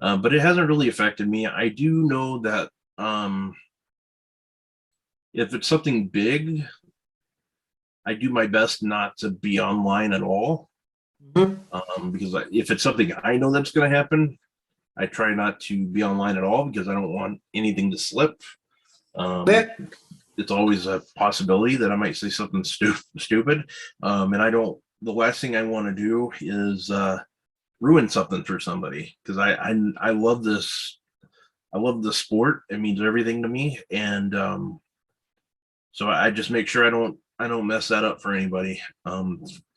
but it hasn't really affected me. I do know that if it's something big, I do my best not to be online at all. Because if it's something I know that's going to happen, I try not to be online at all, because I don't want anything to slip. It's always a possibility that I might say something stupid. And the last thing I want to do is ruin something for somebody, because I love this. I love the sport. It means everything to me. And so I just make sure I don't mess that up for anybody.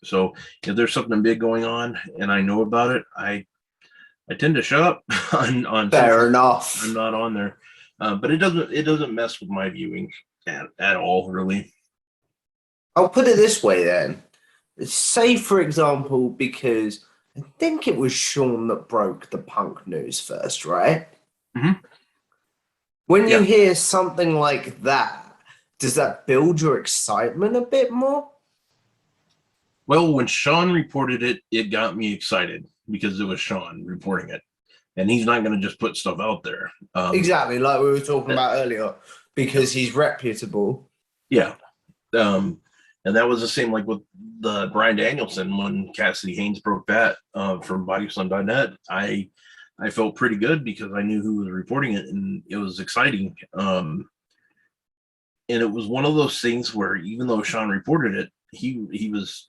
So if there's something big going on and I know about it, I tend to shut up on Fair enough. I'm not on there, but it doesn't mess with my viewing at all, really. I'll put it this way then. Say, for example, because I think it was Shawn that broke the Punk news first, right? Mm-hmm. When you hear something like that, does that build your excitement a bit more? Well, when Shawn reported it, it got me excited, because it was Shawn reporting it, and he's not going to just put stuff out there. Exactly, like we were talking about earlier, because he's reputable. Yeah. And that was the same like with the Bryan Danielson, when Cassidy Haynes broke that from bodyslam.net. I felt pretty good, because I knew who was reporting it, and it was exciting. And it was one of those things where, even though Shawn reported it, he was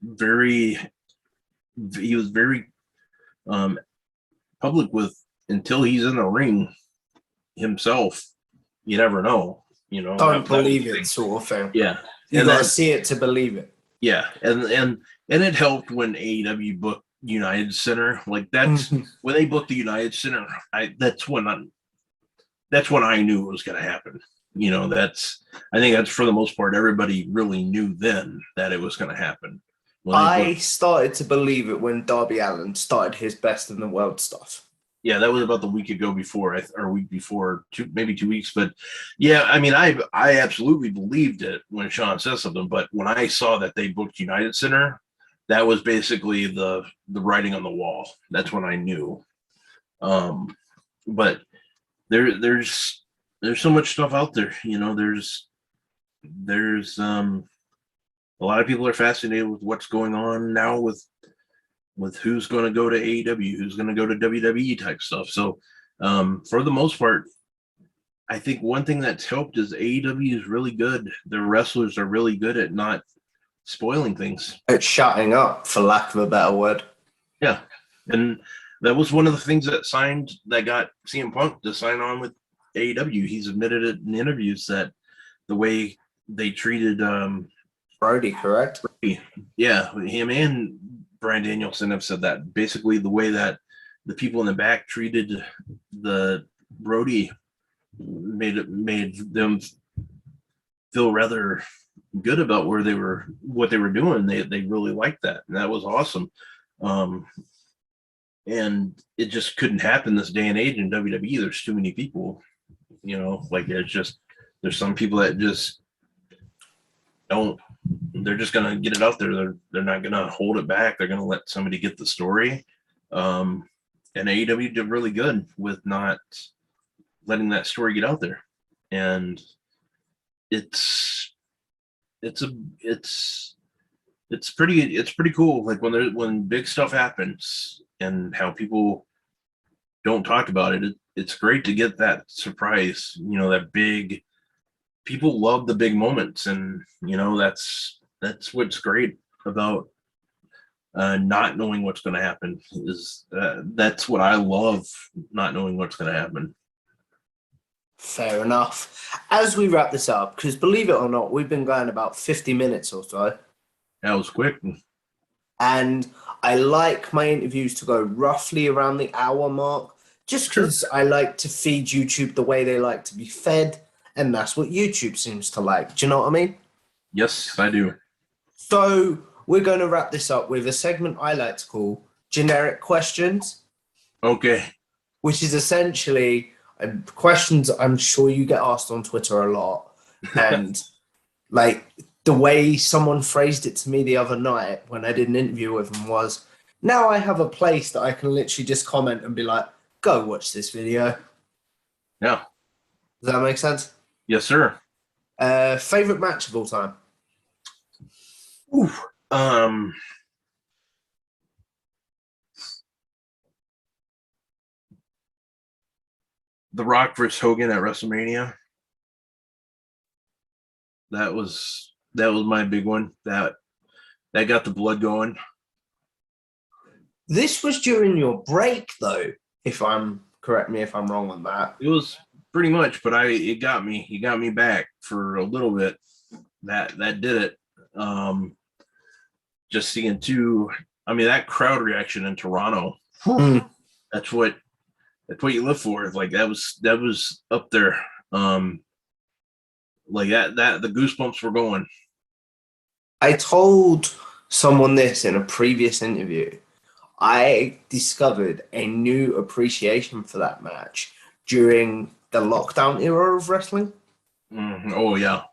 very public with, until he's in the ring himself, you never know. Don't believe it, sort of thing. Yeah, you gotta see it to believe it. Yeah, and it helped when AEW booked United Center. Like, that's when they booked the United Center. That's when I knew it was going to happen. I think that's, for the most part, everybody really knew then that it was going to happen. I started to believe it when Darby Allin started his best in the world stuff. Yeah, that was about the week ago before, or week before, maybe 2 weeks. But yeah, I mean, I absolutely believed it when Shawn said something. But when I saw that they booked United Center, that was basically the writing on the wall. That's when I knew. But there's so much stuff out there. There's a lot of people are fascinated with what's going on now with who's going to go to AEW, who's going to go to WWE type stuff. So for the most part, I think one thing that's helped is AEW is really good. Their wrestlers are really good at not spoiling things. It's shutting up, for lack of a better word. Yeah. And that was one of the things that got CM Punk to sign on with AEW. He's admitted it in interviews that the way they treated Brody, correct? Brody, yeah, him and Bryan Danielson have said that. Basically, the way that the people in the back treated the Brody made them feel rather good about what they were doing. They really liked that, and that was awesome. And it just couldn't happen this day and age in WWE. There's too many people, there's some people that just don't. They're just gonna get it out there. They're not gonna hold it back. They're gonna let somebody get the story. And AEW did really good with not letting that story get out there. And it's pretty cool. Like when big stuff happens and how people don't talk about it, it's great to get that surprise. That big. People love the big moments, and that's what's great about not knowing what's going to happen. Is that's what I love, not knowing what's going to happen. Fair enough. As we wrap this up, because believe it or not, we've been going about 50 minutes or so. That was quick. And I like my interviews to go roughly around the hour mark, just because I like to feed YouTube the way they like to be fed, and that's what YouTube seems to like. Do you know what I mean? Yes, I do. So we're going to wrap this up with a segment I like to call Generic Questions, Okay. which is essentially questions I'm sure you get asked on Twitter a lot. And like the way someone phrased it to me the other night when I did an interview with him was, now I have a place that I can literally just comment and be like, go watch this video. Yeah. Does that make sense? Yes, sir. Favorite match of all time? Ooh. The Rock versus Hogan at WrestleMania. That was my big one. That got the blood going. This was during your break, though. Correct me if I'm wrong on that. It was pretty much, but it got me back for a little bit. That did it. Just seeing that crowd reaction in Toronto. That's what you live for. Like that was up there. Like that the goosebumps were going. I told someone this in a previous interview. I discovered a new appreciation for that match during the lockdown era of wrestling. Oh yeah.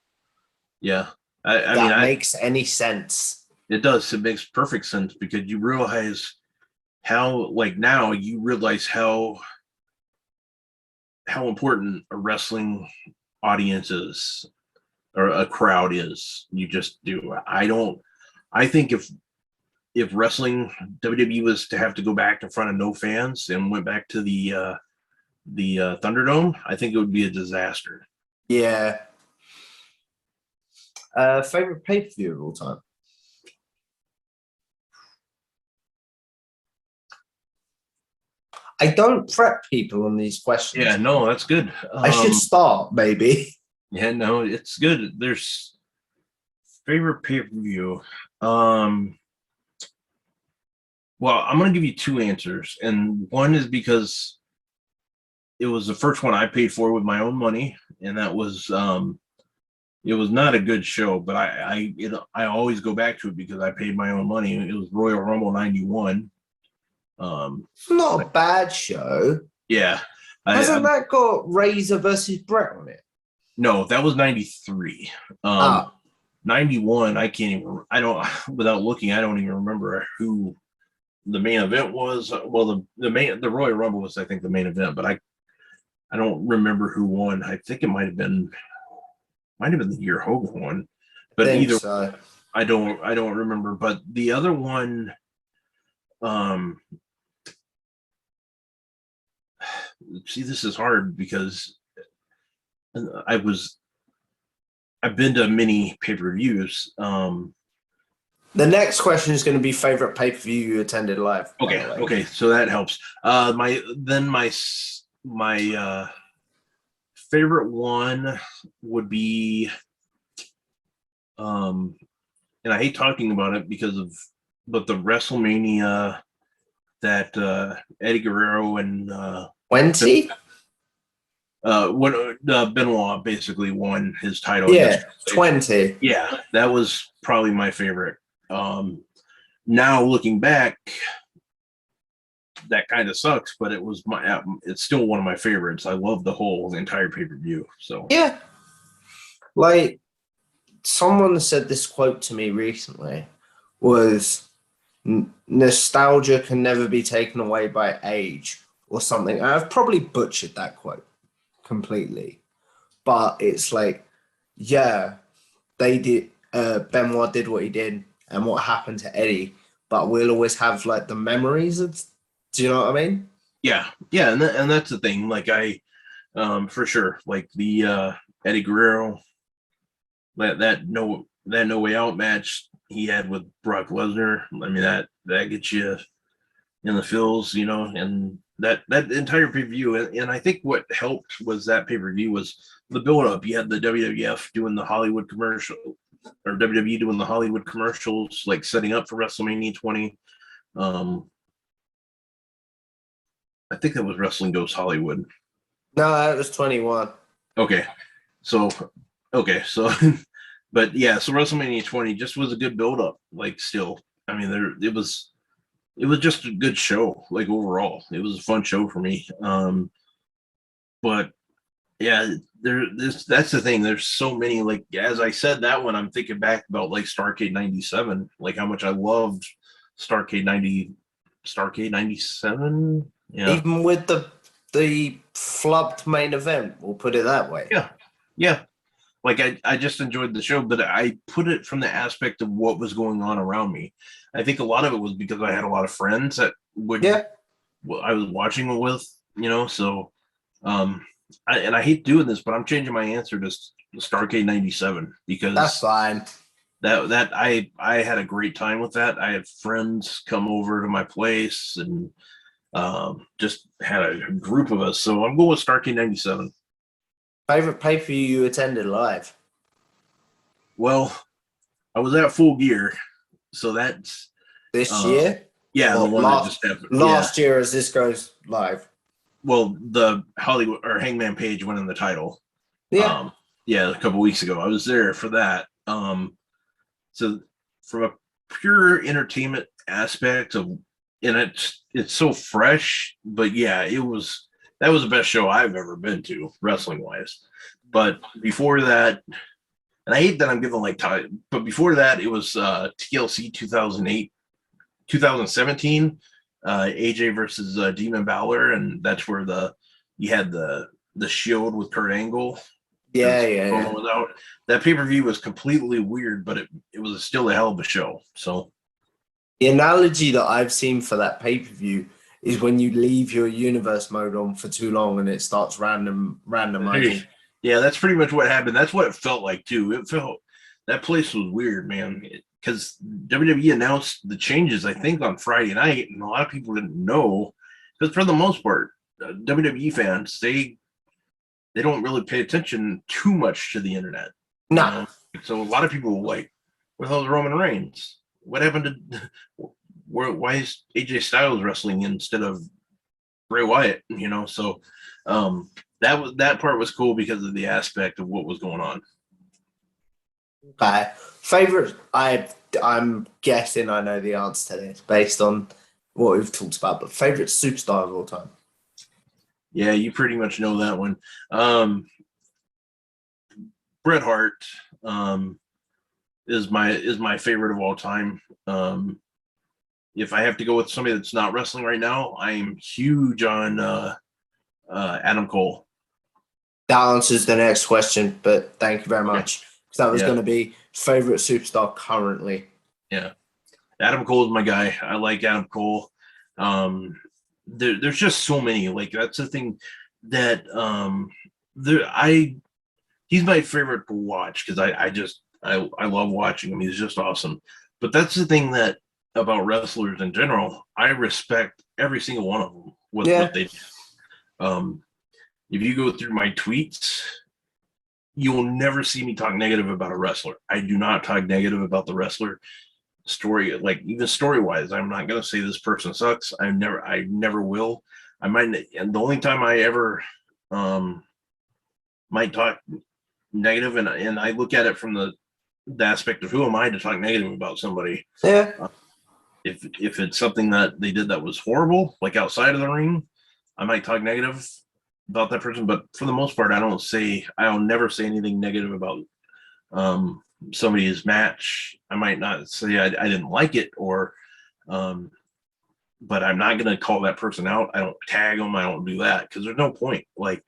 I mean, makes any sense. It does. It makes perfect sense because you realize how, like now you realize how important a wrestling audience is or a crowd is. You just do. I think if wrestling WWE was to have to go back in front of no fans and went back to the Thunderdome, I think it would be a disaster. Yeah. Favorite pay-per-view of all time? I don't prep people on these questions. Yeah, no, that's good. I should start, maybe. Yeah, no, it's good. There's favorite pay-per-view. Well, I'm going to give you two answers. And one is because it was the first one I paid for with my own money. And that was, it was not a good show, but I always go back to it because I paid my own money. It was Royal Rumble 91. Not a bad show. Yeah. Hasn't that got Razor versus Bret on it? No, that was 93. 91, I can't even, without looking, I don't even remember who the main event was. Well, the Royal Rumble was, I think, the main event, but I don't remember who won. I think it might have been the year Hogan won, but either so. I don't remember. But the other one, see, this is hard because I've been to many pay-per-views. The next question is going to be favorite pay-per-view you attended live. Okay, so that helps. My favorite one would be, and I hate talking about it but the WrestleMania that Eddie Guerrero and 20? Benoit basically won his title. Yeah, 20. Yeah, that was probably my favorite. Now looking back, that kind of sucks, but it's still one of my favorites. I love the entire pay-per-view. So yeah, like someone said this quote to me recently was nostalgia can never be taken away by age or something. I've probably butchered that quote completely, but it's like, yeah, they did. Benoit did what he did and what happened to Eddie, but we'll always have like the memories of. Do you know what I mean? Yeah, and that's the thing. Like for sure, like the Eddie Guerrero, that no way out match he had with Brock Lesnar. I mean that gets you in the feels, and that entire pay-per-view. And I think what helped was that pay-per-view was the build-up. You had the WWF doing the Hollywood commercial, or WWE doing the Hollywood commercials, like setting up for WrestleMania 20. I think that was Wrestling Goes Hollywood. No, that was 21. Okay, so but yeah, so WrestleMania 20 just was a good build up. Like, still, I mean, it was just a good show. Like, overall, it was a fun show for me. But yeah, that's the thing. There's so many, like, as I said, that one, I'm thinking back about like Starrcade 97, like how much I loved Starrcade 97. Yeah. Even with the flubbed main event, we'll put it that way. Yeah. Like, I just enjoyed the show, but I put it from the aspect of what was going on around me. I think a lot of it was because I had a lot of friends that I was watching it with, so I hate doing this, but I'm changing my answer to Starrcade 97 because that's fine. That I had a great time with that. I had friends come over to my place and just had a group of us. So I'm going with Starrcade 97. Favorite pay-per-view you attended live? Well, I was at Full Gear, so that's this year. Yeah, the one that just happened last year as this goes live. Well, the Hollywood or Hangman Page winning the title. Yeah. A couple weeks ago. I was there for that. So from a pure entertainment aspect and it's so fresh, but yeah, that was the best show I've ever been to, wrestling wise. But before that, and I hate that I'm giving like time, but before that it was TLC 2017, AJ versus Demon Balor, and that's where you had the Shield with Kurt Angle. Yeah. Was out. That pay-per-view was completely weird, but it was still a hell of a show. So the analogy that I've seen for that pay-per-view is when you leave your universe mode on for too long and it starts randomizing. Yeah, that's pretty much what happened. That's what it felt like too. That place was weird, man. Because WWE announced the changes, I think, on Friday night, and a lot of people didn't know. Because for the most part, WWE fans, they don't really pay attention too much to the internet. No. So a lot of people were like, "Where the hell is Roman Reigns? What happened to? Why is AJ Styles wrestling instead of Bray Wyatt?" So that part was cool because of the aspect of what was going on. Okay. Favorite? I'm guessing I know the answer to this based on what we've talked about. But favorite superstar of all time? Yeah, you pretty much know that one. Bret Hart is my favorite of all time. If I have to go with somebody that's not wrestling right now, I'm huge on Adam Cole. That answers the next question, but thank you very much. Because that was going to be favorite superstar currently. Yeah. Adam Cole is my guy. I like Adam Cole. There's just so many. Like, that's the thing that he's my favorite to watch because I love watching him. He's just awesome. But that's the thing that about wrestlers in general, I respect every single one of them with what they do. If you go through my tweets, you will never see me talk negative about a wrestler. I do not talk negative about the wrestler story, like even story wise. I'm not going to say this person sucks. I never will. I might, and the only time I ever might talk negative, and I look at it from the aspect of who am I to talk negative about somebody. Yeah. If it's something that they did that was horrible, like outside of the ring, I might talk negative about that person. But for the most part, I'll never say anything negative about somebody's match. I might not say I didn't like it, or but I'm not going to call that person out. I don't tag them. I don't do that because there's no point. Like,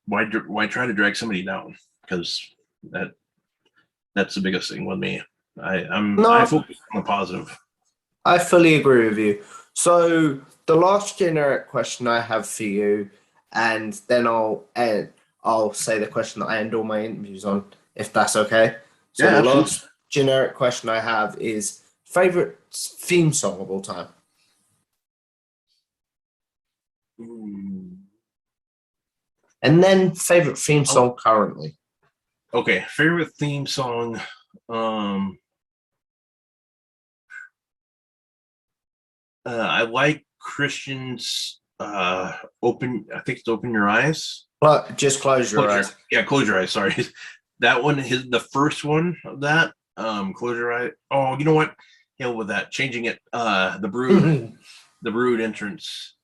why try to drag somebody down? Because that's the biggest thing with me. I focus on the positive. I fully agree with you. So the last generic question I have for you, and then I'll say the question that I end all my interviews on, if that's okay. So the last generic question I have is favorite theme song of all time. And then favorite theme song currently. Okay, favorite theme song I like Christian's open. I think it's Open Your Eyes. But just close your eyes. Yeah, Close Your Eyes. Sorry, that one. The first one of that. Close Your Eyes. Oh, you know what? Hell with that. Changing it. The Brood. The Brood entrance.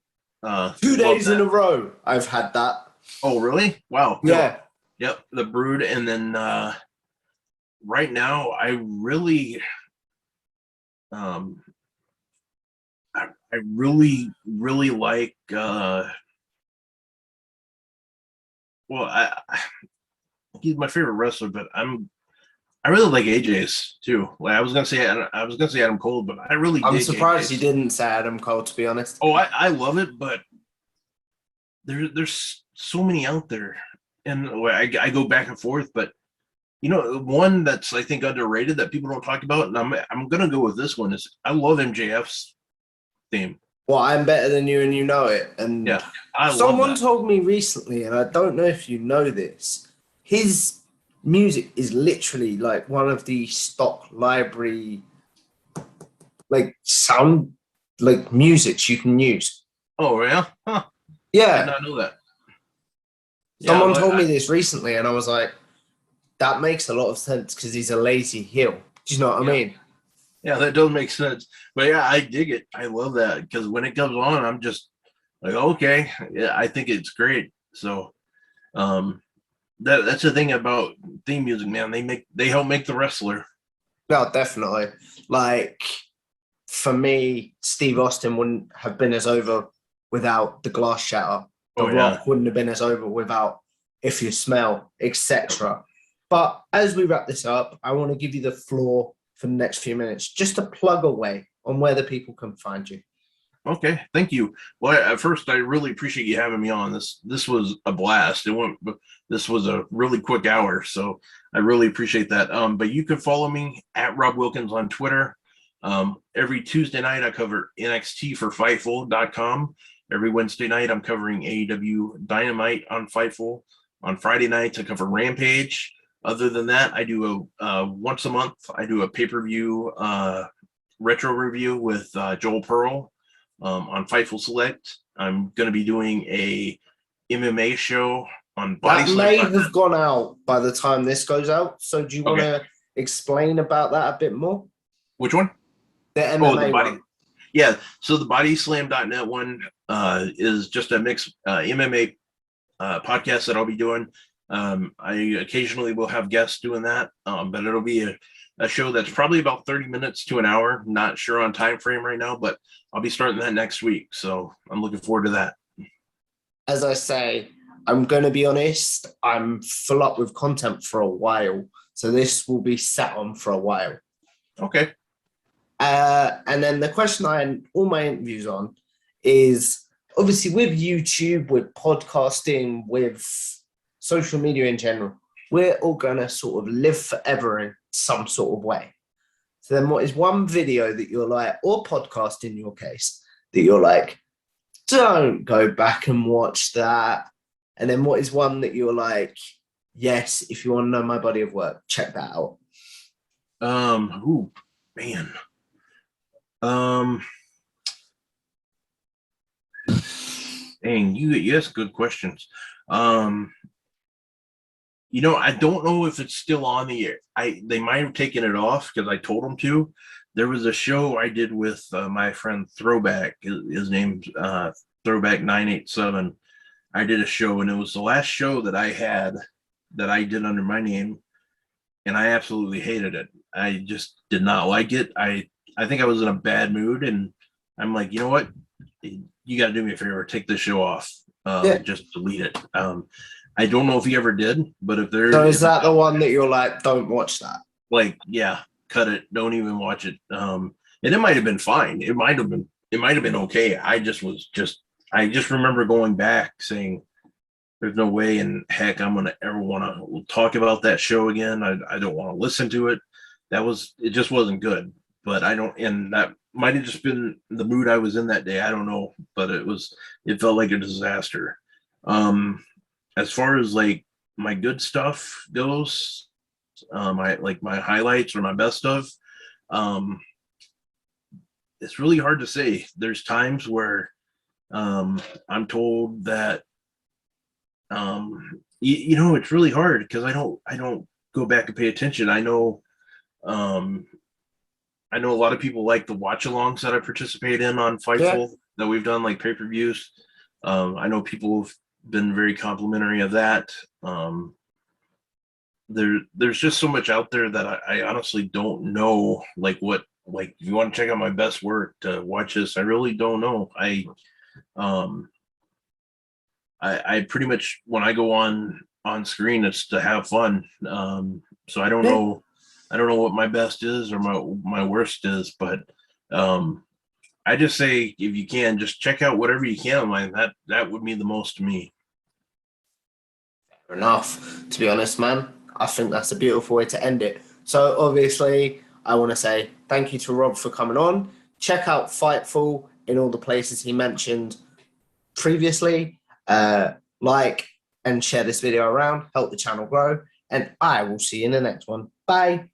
2 days in a row, I've had that. Oh, really? Wow. Yeah. Yep. The Brood, and then right now, I really, I really like. He's my favorite wrestler, but I really like AJ's too. Like I was gonna say Adam Cole, but I really. I'm surprised you didn't say Adam Cole, to be honest. Oh, I love it, but there's so many out there, and I go back and forth. But one that's I think underrated that people don't talk about, and I'm gonna go with this one is I love MJF's theme. Well, I'm better than you, and you know it. And yeah, someone told me recently, and I don't know if you know this, his music is literally like one of the stock library, like sound, like musics you can use. Oh yeah, huh. Yeah, I did not know that. Someone told me this recently, and I was like, that makes a lot of sense because he's a lazy heel. Do you know what I mean? Yeah, that does make sense. But yeah, I dig it. I love that because when it comes on, I'm just like, okay, yeah, I think it's great. So, that's the thing about theme music, man. They help make the wrestler. No, definitely. Like for me, Steve Austin wouldn't have been as over without the glass shatter. The Rock wouldn't have been as over without If You Smell, etc. But as we wrap this up, I want to give you the floor for the next few minutes, just to plug away on where the people can find you. Okay, thank you. Well, at first, I really appreciate you having me on. This was a blast. This was a really quick hour, so I really appreciate that. But you can follow me at Rob Wilkins on Twitter. Every Tuesday night, I cover NXT for Fightful.com. Every Wednesday night, I'm covering AEW Dynamite on Fightful. On Friday nights, I cover Rampage. Other than that, I do once a month, I do a pay-per-view retro review with Joel Pearl on Fightful Select. I'm going to be doing a MMA show on Body Slam. That may have gone out by the time this goes out. So do you want to explain about that a bit more? Which one? The MMA one. Yeah, so the bodyslam.net one is just a mixed MMA podcast that I'll be doing. I occasionally will have guests doing that, but it'll be a show that's probably about 30 minutes to an hour. Not sure on time frame right now, but I'll be starting that next week. So I'm looking forward to that. As I say, I'm going to be honest, I'm full up with content for a while. So this will be sat on for a while. Okay. And then the question I end all my interviews on is obviously with YouTube, with podcasting, with social media in general, we're all going to sort of live forever in some sort of way. So then what is one video that you're like, or podcast in your case, that you're like, don't go back and watch that? And then what is one that you're like, yes, if you want to know my body of work, check that out? Oh, man. Dang, you ask good questions. I don't know if it's still on the air. They might have taken it off because I told them to. There was a show I did with my friend Throwback. His name's Throwback 987. I did a show, and it was the last show that I had that I did under my name, and I absolutely hated it. I just did not like it. I think I was in a bad mood, and I'm like, you know what? You got to do me a favor. Take this show off. Just delete it. I don't know if he ever did, but if there. So is that the one that you're like, don't watch that? Like, yeah, cut it. Don't even watch it. And it might have been fine. It might have been okay. I just remember going back saying, there's no way in heck I'm going to ever want to talk about that show again. I don't want to listen to it. It just wasn't good. But and that might have just been the mood I was in that day. I don't know, but it felt like a disaster. As far as like my good stuff goes, I like my highlights or my best of. It's really hard to say. There's times where I'm told that it's really hard because I don't go back and pay attention. I know a lot of people like the watch alongs that I participate in on Fightful that we've done, like pay-per-views. I know people have been very complimentary of that. There's just so much out there that I honestly don't know, like if you want to check out my best work to watch this, I really don't know. I pretty much, when I go on screen, it's to have fun. So I don't know what my best is or my worst is, but I just say, if you can, just check out whatever you can online. That would mean the most to me. Fair enough. To be honest, man, I think that's a beautiful way to end it. So obviously, I want to say thank you to Rob for coming on. Check out Fightful in all the places he mentioned previously. Like and share this video around, help the channel grow, and I will see you in the next one. Bye.